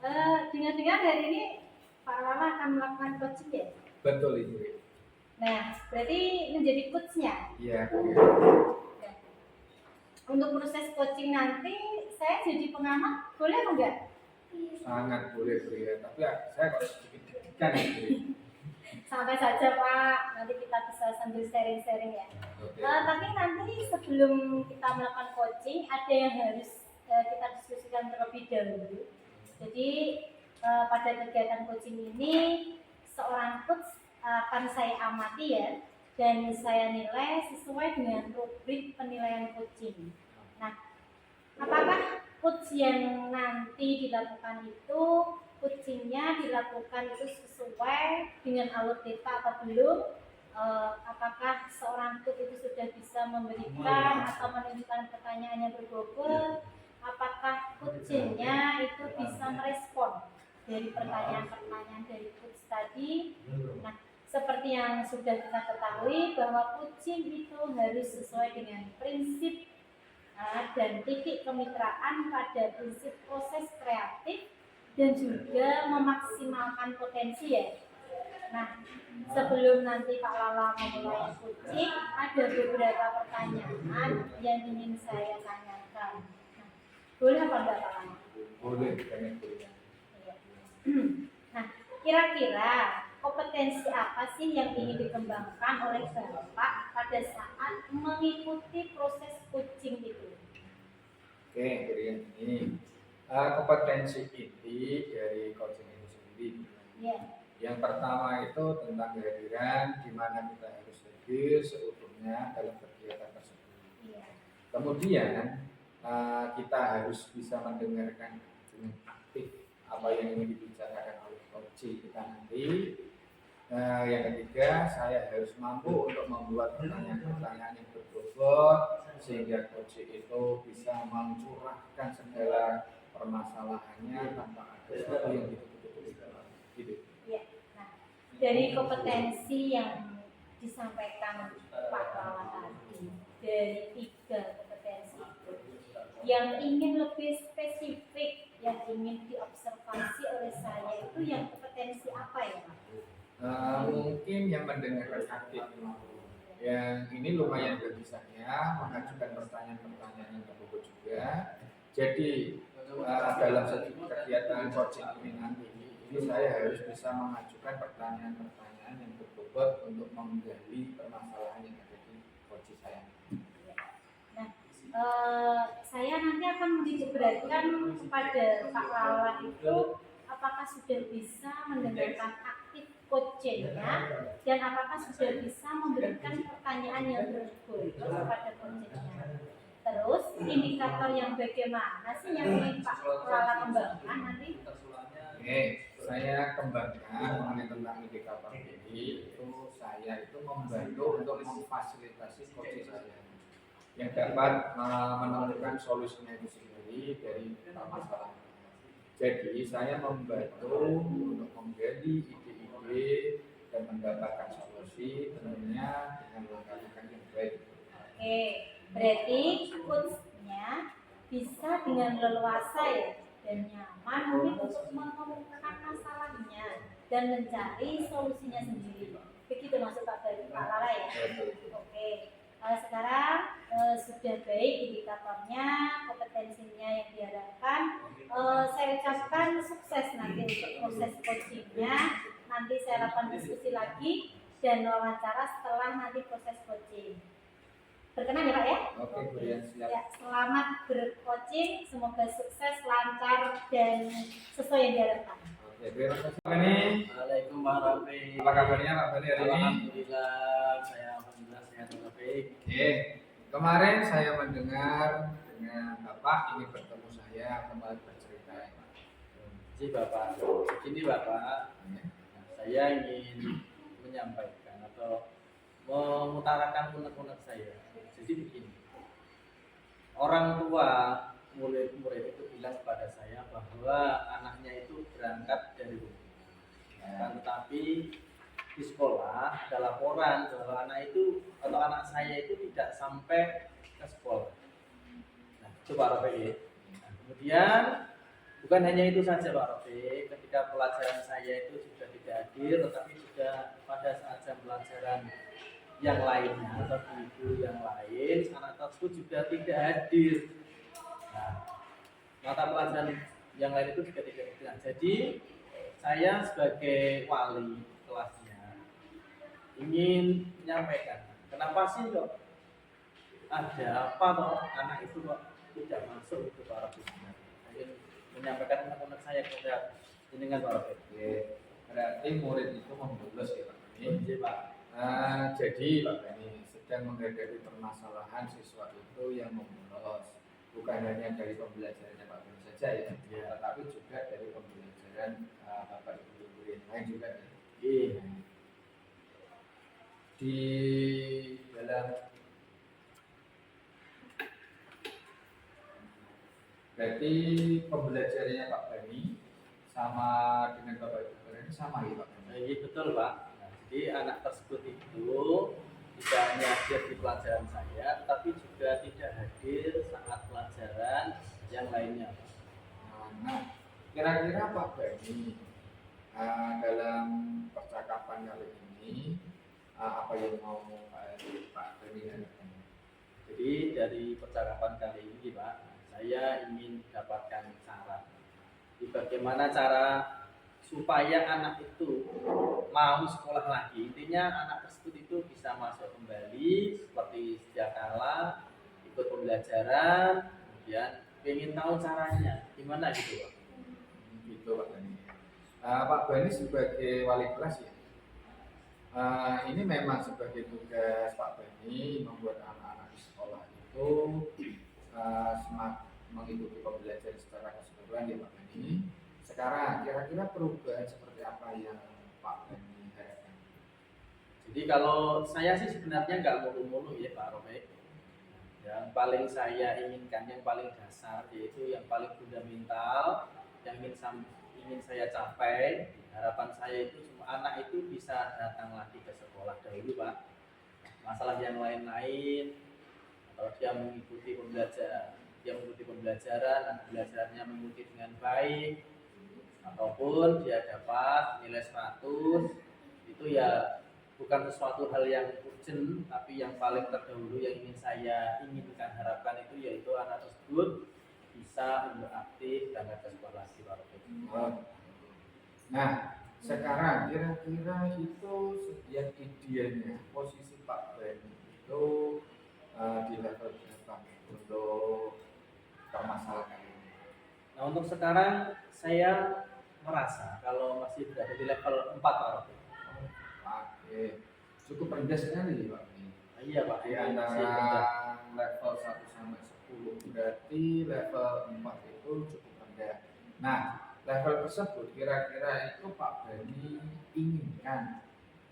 Dengar-dengar hari ini Pak Lala akan melakukan coaching ya? Betul Ibu. Nah, berarti menjadi coachnya? Iya. Untuk proses coaching nanti saya jadi pengamat boleh atau enggak? Sangat boleh Bu ya. Tapi saya kok sedikit deg-degan Ibu. Sampai saja Pak, nanti kita bisa sambil sharing-sharing ya. Oke. Tapi nanti sebelum kita melakukan coaching ada yang harus kita diskusikan terlebih dahulu. Jadi pada kegiatan coaching ini seorang coach akan saya amati ya, dan saya nilai sesuai dengan rubrik penilaian coaching. Nah, apakah coach yang nanti dilakukan itu coachingnya dilakukan itu sesuai dengan alur data atau belum? Apakah seorang coach itu sudah bisa memberikan atau menunjukkan pertanyaan yang berbobot? Apakah coachingnya itu bisa merespon dari pertanyaan-pertanyaan dari coach tadi? Nah, seperti yang sudah kita ketahui bahwa coaching itu harus sesuai dengan prinsip dan titik kemitraan pada prinsip proses kreatif dan juga memaksimalkan potensi ya. Nah, sebelum nanti Pak Lala memulai coaching, ada beberapa pertanyaan yang ingin saya tanyakan. Nah, boleh apa enggak Pak Lala? Boleh, banyak boleh. Nah, kira-kira kompetensi apa sih yang ingin dikembangkan oleh Bapak pada saat mengikuti proses coaching itu? Oke, Brian, ini kompetensi inti dari coaching itu sendiri. Yeah. Yang pertama itu tentang kehadiran, di mana kita harus hadir seutuhnya dalam kegiatan tersebut. Yeah. Kemudian kita harus bisa mendengarkan dengan aktif apa yang ingin dibicarakan oleh coach kita nanti. Yang ketiga, saya harus mampu untuk membuat pertanyaan-pertanyaan yang berbobot sehingga coach itu bisa mencurahkan segala permasalahannya tanpa ada sesuatu yang ditutup-tutupi gitu. Ya. Nah, dari kompetensi yang disampaikan Pak Lala tadi, dari 3 kompetensi itu, yang ingin lebih spesifik, yang ingin diobservasi oleh saya itu yang kompetensi apa ya Pak? Mungkin yang mendengarkan aktif. Yang ini lumayan berbisanya, mengajukan pertanyaan-pertanyaan yang berbobot juga. Jadi dalam setiap kegiatan coaching ini nanti, ini saya harus bisa mengajukan pertanyaan-pertanyaan yang berbobot untuk menggali permasalahan yang ada di coaching saya. Nah, saya nanti akan menitikberatkan kepada Pak Lala itu apakah sudah bisa mendengarkan aktif coachingnya dan apakah sudah bisa memberikan pertanyaan yang berbobot kepada coachingnya. Terus indikator yang bagaimana sih yang ingin Pak Lala kembangkan nanti? Oke, saya kembangkan mengenai tentang indikator ini. Itu saya itu membantu untuk memfasilitasi coaching saya yang dapat menemukan solusinya itu sendiri dari masalah. Jadi saya membantu untuk menggali ide-ide dan mendapatkan solusi tentunya dengan langkah-langkah yang baik. Oke, berarti coachnya bisa dengan leluasa ya dan nyaman mungkin untuk mengemukakan masalahnya dan mencari solusinya sendiri. Begitu maksud Pak Lala ya? Oke. Sekarang sudah baik indikatornya, kompetensinya yang diharapkan. Saya ucapkan sukses nanti untuk proses coachingnya. Nanti saya lakukan diskusi lagi dan wawancara setelah nanti proses coaching. Berkenan ya Pak ya? Oke, Bu ya, siap. Ya, selamat bercoaching, semoga sukses, lancar dan sesuai yang diharapkan. Oke, terima kasih Pak Bani. Waalaikumsalam Pak Rafi. Apa kabarnya Pak Bani hari ini? Alhamdulillah, saya alhamdulillah sehat dan baik. Oke, kemarin saya mendengar dengan Bapak ingin bertemu saya kembali bercerita. Jadi Bapak, ini Bapak, saya ingin menyampaikan atau mengutarakan unek-unek saya. Jadi begini, orang tua murid-murid itu bilang kepada saya bahwa anaknya itu berangkat dari rumah. Tetapi di sekolah ada laporan bahwa anak itu atau anak saya itu tidak sampai ke sekolah. Nah, coba Rafi. Kemudian Bukan hanya itu saja Pak Rofi, ketika pelajaran saya itu juga tidak hadir, tetapi juga pada saat jam pelajaran yang lainnya atau guru yang lain, anak tersebut juga tidak hadir. Nah, mata pelajaran yang lain itu juga tidak hadir. Nah, jadi saya sebagai wali kelasnya ingin menyampaikan, kenapa sih kok ada apa kok anak itu kok tidak masuk itu Pak Rofi? Ingin menyampaikan unek-unek saya kepada jenengan Pak Rofi. Oke, berarti murid itu membolos ya Pak Beni. Jadi Pak, Jadi Pak Beni sedang menghadapi permasalahan siswa itu yang membolos, bukan hanya dari pembelajarannya Pak Beni saja ya, tetapi juga dari pembelajaran Bapak Ibu guru yang lain juga ya. iya. Di dalam berarti pembelajarannya Pak Beni sama dengan Bapak Ibu guru ini sama ya Pak Beni? Iya betul Pak. Nah, jadi anak tersebut itu tidak hanya hadir di pelajaran saya, tapi juga tidak hadir saat pelajaran yang lainnya. Nah, kira-kira Pak Beni dalam percakapan kali ini apa yang mau Pak Beni harapkan? Jadi dari percakapan kali ini Pak, saya ingin dapatkan cara. Jadi bagaimana cara supaya anak itu mau sekolah lagi. Intinya anak tersebut itu bisa masuk kembali seperti sedia kala, ikut pembelajaran, kemudian ingin tahu caranya gimana gitu Pak. Gitu Pak Beni. Pak Beni sebagai wali kelas ya, ini memang sebagai tugas Pak Beni membuat anak-anak di sekolah itu mengikuti pembelajaran secara keseluruhan ya Pak Beni. Sekarang kira-kira perubahan seperti apa yang Pak Beni harapkan? Jadi kalau saya sih sebenarnya nggak mulu-mulu ya Pak Romek. Yang paling saya inginkan, yang paling dasar yaitu yang paling fundamental, yang ingin saya capai. Harapan saya itu semua anak itu bisa datang lagi ke sekolah dahulu Pak. Masalah yang lain-lain, kalau dia mengikuti pembelajaran dan pembelajarannya mengikuti dengan baik, ataupun dia dapat nilai 100, itu ya bukan sesuatu hal yang urgent, tapi yang paling terdahulu yang ingin saya harapkan itu yaitu anak tersebut bisa untuk aktif dan ke sekolah lagi Pak Rofi. Nah, sekarang kira-kira itu yang idealnya posisi Pak Beni itu di level berapa untuk permasalahan ini? Nah untuk sekarang saya merasa kalau masih berada di level 4 Pak Rofi. Oke, cukup rendah sekali Pak Beni. Iya Pak, Di antara level 1 sampai 10 berarti level 4 itu cukup rendah. Nah, level tersebut kira-kira itu Pak Beni inginkan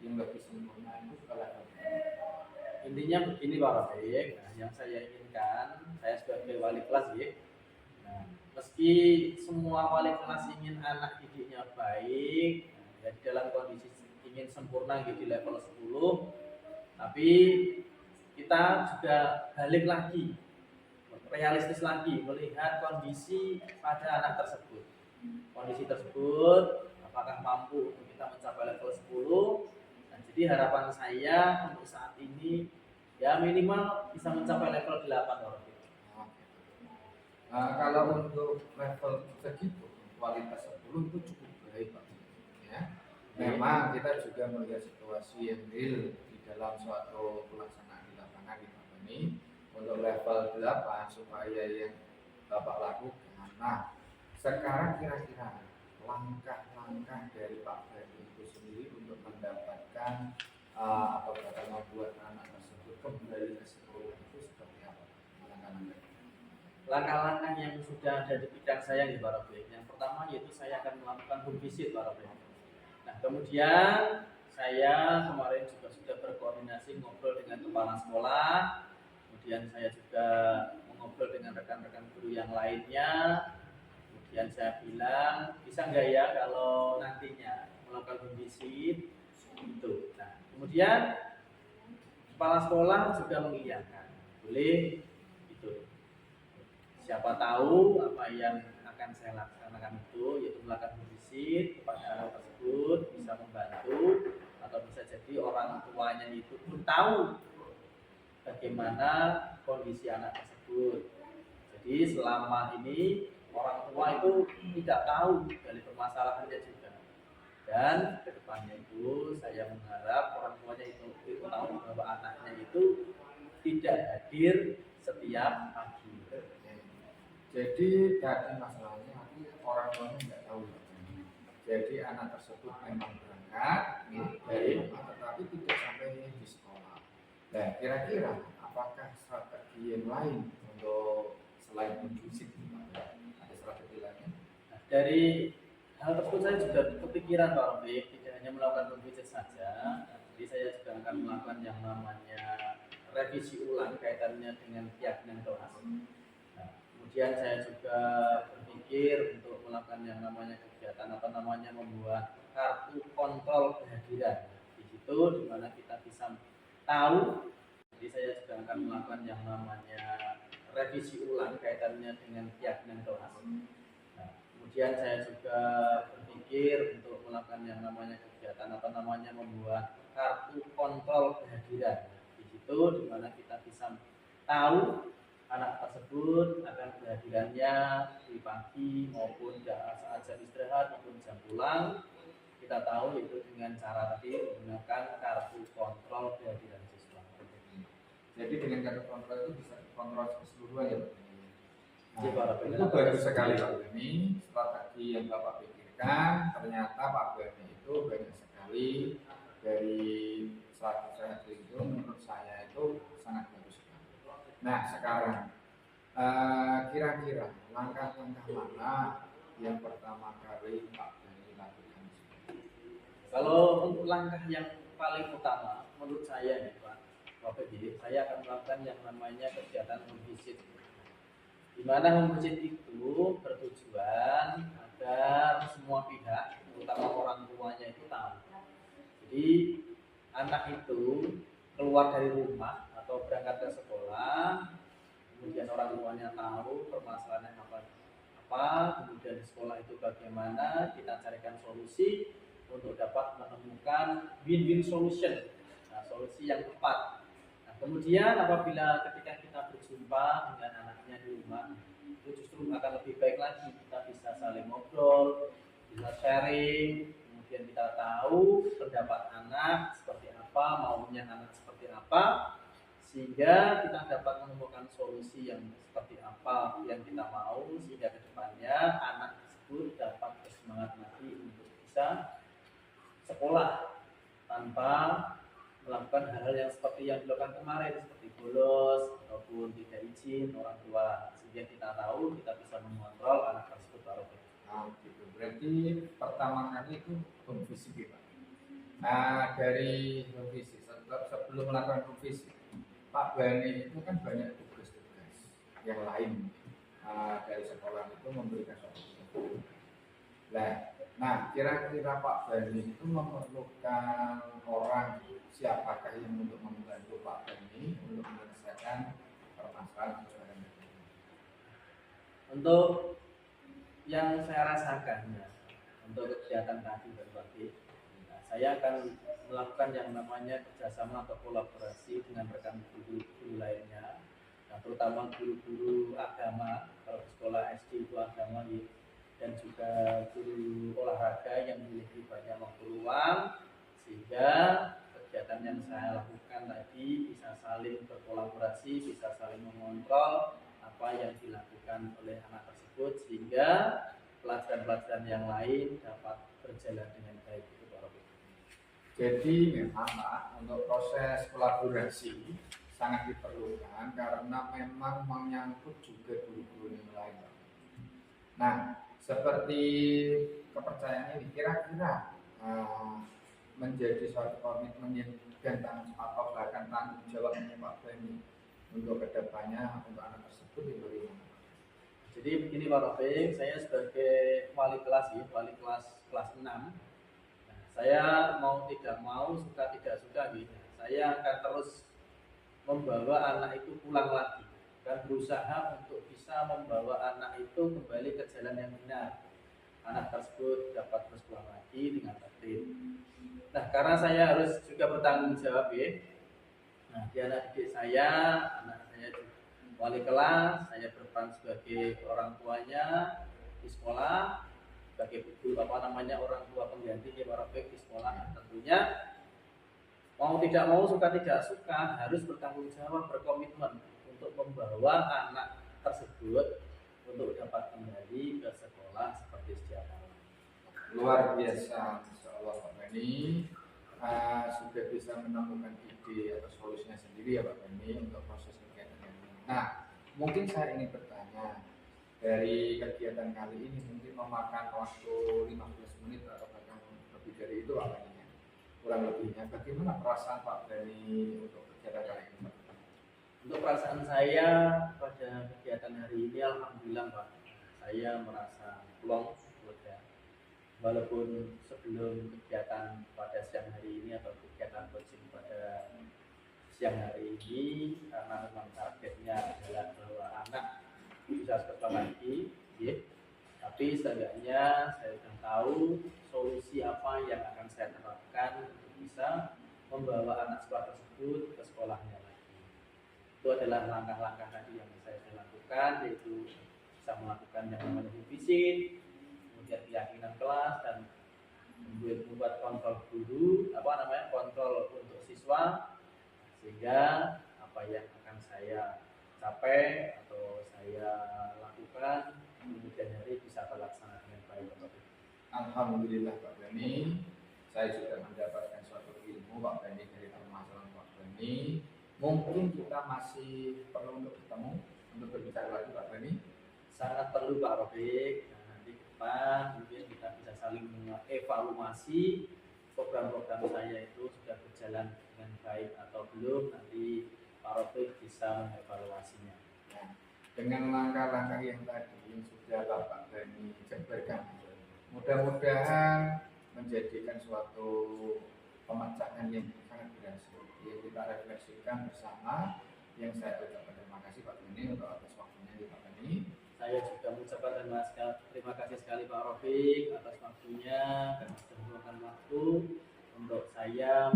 yang lebih sempurna itu ke level berapa? Intinya begini Pak Rafiq, yang saya inginkan, saya sebagai wali kelas ya, nah, meski semua wali kelas ingin anak didiknya baik, ya di dalam kondisi ingin sempurna gitu di level 10, tapi kita juga balik lagi, realistis lagi melihat kondisi pada anak tersebut. Kondisi tersebut apakah mampu untuk kita mencapai level 10. Nah, jadi harapan saya untuk saat ini ya minimal bisa mencapai level 8 orang. Kalau untuk level segitu kualitas 10 itu cukup baik Pak. Ya. Memang kita juga melihat situasi yang real di dalam suatu pelaksanaan di lapangan di Pak Beni untuk level 8 supaya yang Bapak lakukan. Nah, sekarang kira-kira langkah-langkah dari Pak Beni itu sendiri untuk mendapatkan atau bahkan membuat anak tersebut kembali ke sekolah itu seperti apa? Langkah-langkah yang sudah ada di bidang saya di Pak Rofi. Yang pertama yaitu saya akan melakukan home visit Pak Rofi. Nah kemudian saya kemarin juga sudah berkoordinasi ngobrol dengan kepala sekolah. Kemudian saya juga mengobrol dengan rekan-rekan guru yang lainnya. Kemudian saya bilang bisa nggak ya kalau nantinya melakukan home visit itu. Nah kemudian kepala sekolah juga mengiyakan boleh itu. Siapa tahu apa yang akan saya laksanakan itu, yaitu melakukan visit kepada anak tersebut, bisa membantu atau bisa jadi orang tuanya itu pun tahu bagaimana kondisi anak tersebut. Jadi selama ini orang tua itu tidak tahu dari permasalahannya juga. Dan kedepannya itu saya mengharap orang tuanya itu tahu bahwa anaknya itu tidak hadir setiap pagi. Jadi tadi masalahnya orang tuanya nggak tahu. Jadi anak tersebut memang berangkat dari rumah, tetapi tidak sampai di sekolah. Nah, kira-kira apakah strategi yang lain untuk selain fisik ada strategi lain? Dari hal tersebut saya juga kepikiran Pak Robik, tidak hanya melakukan visit saja, jadi saya juga akan melakukan yang namanya revisi ulang kaitannya dengan keyakinan kelas. Nah, kemudian saya juga berpikir untuk melakukan yang namanya kegiatan atau namanya membuat kartu kontrol kehadiran. Di situ dimana kita bisa tahu. Jadi saya juga akan melakukan yang namanya revisi ulang kaitannya dengan keyakinan kelas. Nah, kemudian saya juga berpikir untuk melakukan yang namanya kegiatan atau namanya membuat kartu kontrol kehadiran. Di situ dimana kita bisa tahu anak tersebut akan kehadirannya di pagi maupun saat jam istirahat maupun jam pulang. Kita tahu itu dengan cara tadi menggunakan kartu kontrol kehadiran siswa. Jadi dengan kartu kontrol itu bisa kontrol keseluruhan ya Pak? Nah, itu bagus sekali Pak Beni. Strategi yang Bapak pikirkan, ternyata Pak Beni itu banyak sekali dari strategi itu menurut saya itu sangat bagus sekali. Nah sekarang kira-kira langkah-langkah mana yang pertama kali Pak Beni lakukan? Kalau untuk langkah yang paling utama menurut saya nih Pak Beni, saya akan melakukan yang namanya kegiatan home visit. Di mana home visit itu bertujuan agar semua pihak, terutama orang tuanya itu tahu. Jadi anak itu keluar dari rumah atau berangkat ke sekolah, kemudian orang tuanya tahu permasalahannya apa, kemudian di sekolah itu bagaimana, kita carikan solusi untuk dapat menemukan win-win solution, nah, solusi yang tepat. Nah, kemudian apabila ketika kita berjumpa dengan anaknya di rumah, itu justru akan lebih baik lagi, kita bisa saling ngobrol, bisa sharing, kemudian kita tahu pendapat anak seperti apa, maunya anak seperti apa, sehingga kita dapat menemukan solusi yang seperti apa yang kita mau, sehingga kedepannya anak tersebut dapat bersemangat lagi untuk bisa sekolah tanpa melakukan hal-hal yang seperti yang dilakukan kemarin, seperti bolos ataupun tidak izin orang tua, sehingga kita tahu kita bisa mengontrol anak tersebut baru. Nah, gitu. Berarti pertama kali itu home visit ya Pak. Nah dari home visit, sebelum melakukan home visit, Pak Bani itu kan banyak tugas-tugas yang lain dari sekolah itu memberikan suatu. Nah, kira-kira Pak Bani itu memerlukan orang siapakah yang untuk membantu Pak Bani untuk menyelesaikan permasalahan permasalahan ini? Untuk yang saya rasakan ya, untuk kegiatan tadi berbagi, nah, saya akan melakukan yang namanya kerjasama atau kolaborasi dengan rekan guru-guru lainnya, nah, terutama guru-guru agama. Kalau di sekolah SD itu agama gitu, dan juga guru olahraga yang memiliki banyak waktu luang, sehingga kegiatan yang saya lakukan tadi bisa saling berkolaborasi, bisa saling mengontrol apa yang dilakukan oleh anak tersebut, sehingga pelajaran-pelajaran yang lain dapat berjalan dengan baik. Itu Pak Robin. Jadi memang Pak, untuk proses kolaborasi sangat diperlukan karena memang menyangkut juga guru-guru yang lain. Nah, seperti kepercayaan ini kira-kira menjadi suatu komitmen yang dan atau bahkan tanggung jawabnya Pak Bani untuk kedepannya untuk anak tersebut di bagaimana? Jadi begini Pak Robin, saya sebagai wali kelas ya, wali kelas 6. Nah, saya mau tidak mau, suka tidak suka gitu, saya akan terus membawa anak itu pulang lagi dan berusaha untuk bisa membawa anak itu kembali ke jalan yang benar. anak tersebut dapat bersekolah lagi dengan tertib. Nah, karena saya harus juga bertanggung jawab ya. Nah, di anak didik saya, anak saya juga wali kelas, saya berperan sebagai orang tuanya di sekolah, sebagai orang tua pengganti ya para di sekolah. Nah, tentunya mau tidak mau, suka tidak suka harus bertanggung jawab, berkomitmen untuk membawa anak tersebut untuk dapat kembali ke sekolah seperti sedia kala. Luar biasa, Insya Allah Pak Beni sudah bisa menemukan ide atau solusinya sendiri ya Pak Beni untuk proses kegiatan ini. Nah, mungkin saya ingin bertanya, dari kegiatan kali ini mungkin memakan waktu 15 menit atau bahkan lebih dari itu Pak Beni. Kurang lebihnya, bagaimana perasaan Pak Beni untuk kegiatan kali ini Pak? Untuk perasaan saya pada kegiatan hari ini, alhamdulillah Pak, saya merasa plong lega. Walaupun sebelum kegiatan pada siang hari ini atau kegiatan coaching pada siang hari ini, karena memang targetnya adalah bahwa anak bisa sekolah lagi, ya. Tapi setidaknya saya sudah tahu solusi apa yang akan saya terapkan untuk bisa membawa anak sekolah tersebut ke sekolahnya lagi. Itu adalah langkah-langkah tadi yang saya lakukan, yaitu bisa melakukan yang namanya visit, kemudian keyakinan kelas, dan membuat kontrol guru, kontrol untuk siswa, sehingga apa yang akan saya capai atau saya lakukan kemudian hari bisa terlaksana dengan baik. Alhamdulillah Pak Beni, saya sudah mendapatkan suatu ilmu Pak Beni dari permasalahan Pak Beni. Mungkin kita masih perlu untuk ketemu untuk berbicara lagi Pak Beni. Sangat perlu Pak Robik. Nah, nanti ke depan mungkin kita bisa saling mengevaluasi program-program saya itu sudah berjalan dengan baik atau belum. Nanti Pak Robik bisa mengevaluasinya. Nah, dengan langkah-langkah yang tadi yang sudah Bapak Beni jabarkan, mudah-mudahan menjadikan suatu pemecahan yang sangat berhasil. Yang kita refleksikan bersama. Yang saya ucapkan terima kasih Pak Beni untuk atas waktunya di Pak Beni. Saya juga mengucapkan terima kasih sekali Pak Robik atas waktunya karena sudah meluangkan waktu untuk saya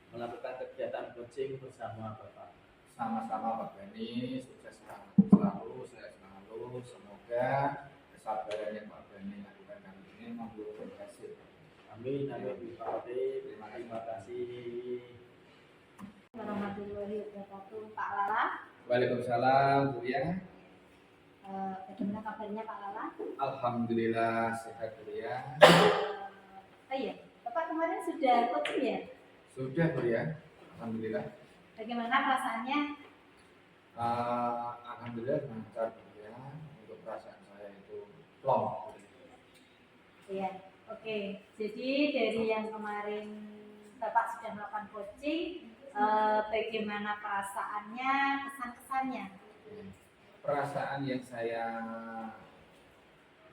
melakukan kegiatan coaching bersama Bapak. Sama-sama Pak Beni, sukses selalu, sehat selalu. Semoga kesabaran yang Pak Beni lakukan kali ini membuahkan hasil. Amin, amin Pak Robik. Terima kasih. Warahmatullahi wabarakatuh. Pak Lala. Waalaikumsalam Bu ya. Bagaimana kabarnya Pak Lala? Alhamdulillah sehat Bu ya. Iya, Bapak kemarin sudah coaching ya? Sudah Bu ya. Alhamdulillah. Bagaimana perasaannya? Alhamdulillah lancar Bu ya. Untuk perasaan saya itu plong. Iya, oke. Jadi dari yang kemarin Bapak sudah melakukan coaching, bagaimana perasaannya, kesan-kesannya? Perasaan yang saya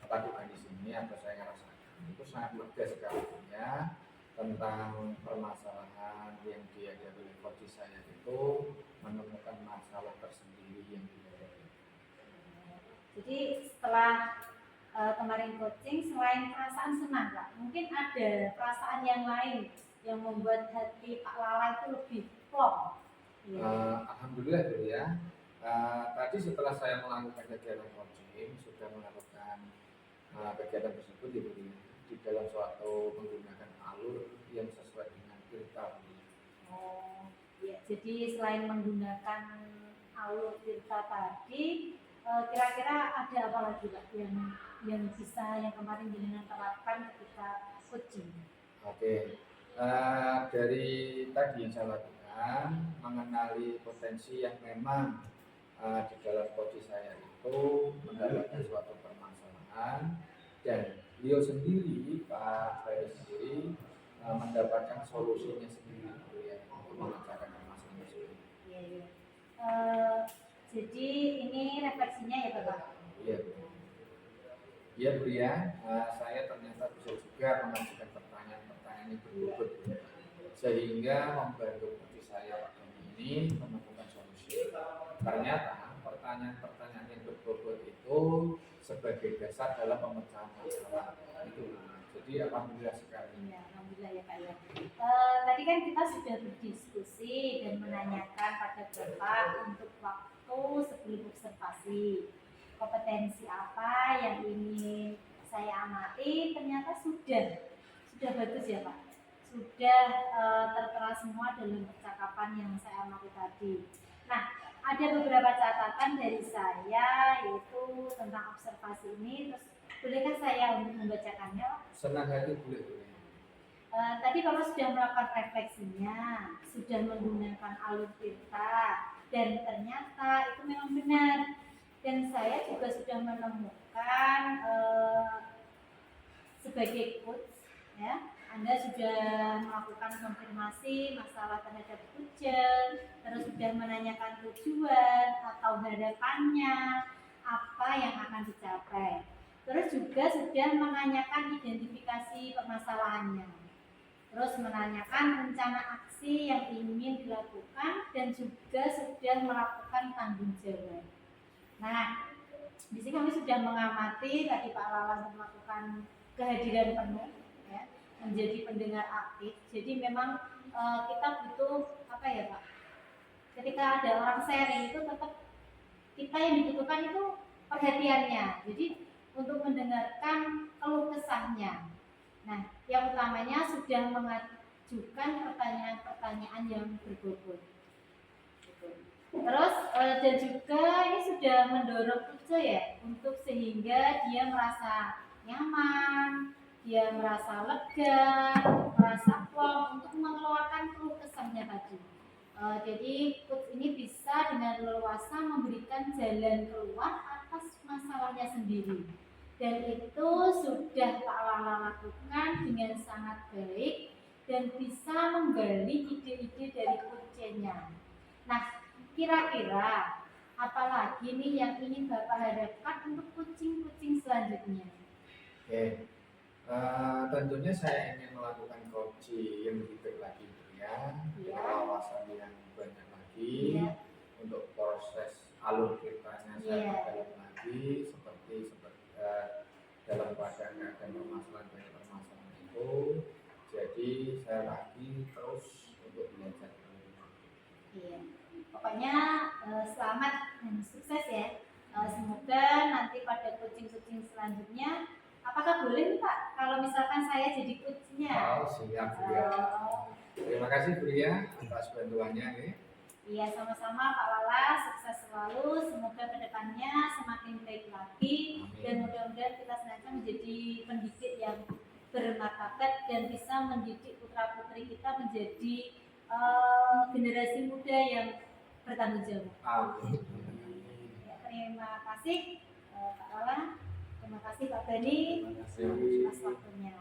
lakukan di sini atau saya rasakan itu sangat lega sekali ya, tentang permasalahan yang dihadapi oleh coach saya itu menemukan masalah tersendiri yang dihadapi. Jadi setelah kemarin coaching, selain perasaan senang Pak, mungkin ada perasaan yang lain yang membuat hati Pak Lala itu lebih plong. Alhamdulillah Bu ya. Tadi setelah saya melakukan kegiatan coaching, sudah melakukan kegiatan tersebut di dalam suatu menggunakan alur yang sesuai dengan filter. Oh, ya. Jadi selain menggunakan alur tirta tadi, kira-kira ada apa lagi Pak yang bisa yang kemarin dengan terapkan ketika coaching? Oke. Dari tadi yang saya lakukan, mengenali potensi yang memang di dalam coach saya itu mendapatkan suatu permasalahan, dan beliau sendiri Pak Ferry sendiri mendapatkan solusinya sendiri ya, untuk memecahkan permasalahan tersebut. Iya, iya. Jadi ini refleksinya ya Bapak? Iya. Iya Bu ya, saya ternyata bisa juga mengajukan pertanyaan-pertanyaan yang berbobot sehingga membantu coach saya Pak ini menemukan solusi. Ternyata pertanyaan-pertanyaan yang berbobot itu sebagai dasar dalam pemecahan masalah itu. Jadi alhamdulillah sekali. Ya, alhamdulillah ya Pak ya. Tadi kan kita sudah berdiskusi dan menanyakan pada Bapak untuk waktu sebelum observasi. Kompetensi apa yang ingin saya amati, ternyata sudah bagus ya Pak. Sudah tertera semua dalam percakapan yang saya amati tadi. Nah, ada beberapa catatan dari saya yaitu tentang observasi ini. Terus bolehkah saya untuk membacakannya Pak? Senang hati boleh. Tadi Bapak sudah melakukan refleksinya, sudah menggunakan alur tirta, dan ternyata itu memang benar. Dan saya juga sudah menemukan sebagai coach, ya, Anda sudah melakukan konfirmasi masalah terhadap ujian, terus sudah menanyakan tujuan atau harapannya, apa yang akan dicapai. Terus juga sudah menanyakan identifikasi permasalahannya. Terus menanyakan rencana aksi yang ingin dilakukan dan juga sudah melakukan tanggung jawab. Nah, di sini kami sudah mengamati tadi Pak Lawan melakukan kehadiran penuh, ya, menjadi pendengar aktif. Jadi memang kita butuh apa ya Pak? Ketika ada orang sharing itu tetap kita yang dibutuhkan itu perhatiannya. Jadi untuk mendengarkan keluh kesahnya. Nah, yang utamanya sudah mengajukan pertanyaan-pertanyaan yang berbobot. Terus dan juga ini sudah mendorong Uce ya untuk sehingga dia merasa nyaman, dia merasa lega, merasa plong untuk mengeluarkan keluh kesahnya tadi. Jadi coach ini bisa dengan leluasa memberikan jalan keluar atas masalahnya sendiri. Dan itu sudah Pak Lala lakukan dengan sangat baik dan bisa menggali ide-ide dari coachnya. Nah, kira-kira apalagi nih yang ingin Bapak harapkan untuk kucing-kucing selanjutnya? Oke, tentunya saya ingin melakukan coaching yang lebih baik lagi ya, wawasan yang banyak lagi untuk proses alur ceritanya saya dalam lagi seperti dalam keadaan permasalahan itu. Jadi saya lagi terus untuk belajar. Iya. Pokoknya selamat dan sukses ya. Semoga nanti pada kucing-kucing selanjutnya, apakah boleh nih Pak kalau misalkan saya jadi coachnya? Oh siap ya. Terima kasih Bu ya atas bantuannya ya. Iya sama-sama Pak Lala, sukses selalu. Semoga kedepannya semakin baik lagi. Amin. Dan mudah-mudahan kita senantiasa menjadi pendidik yang bermartabat dan bisa mendidik putra putri kita menjadi generasi muda yang bertanggung jawab. Amin. Ya, terima kasih Pak Lala, terima kasih Pak Bani atas waktunya.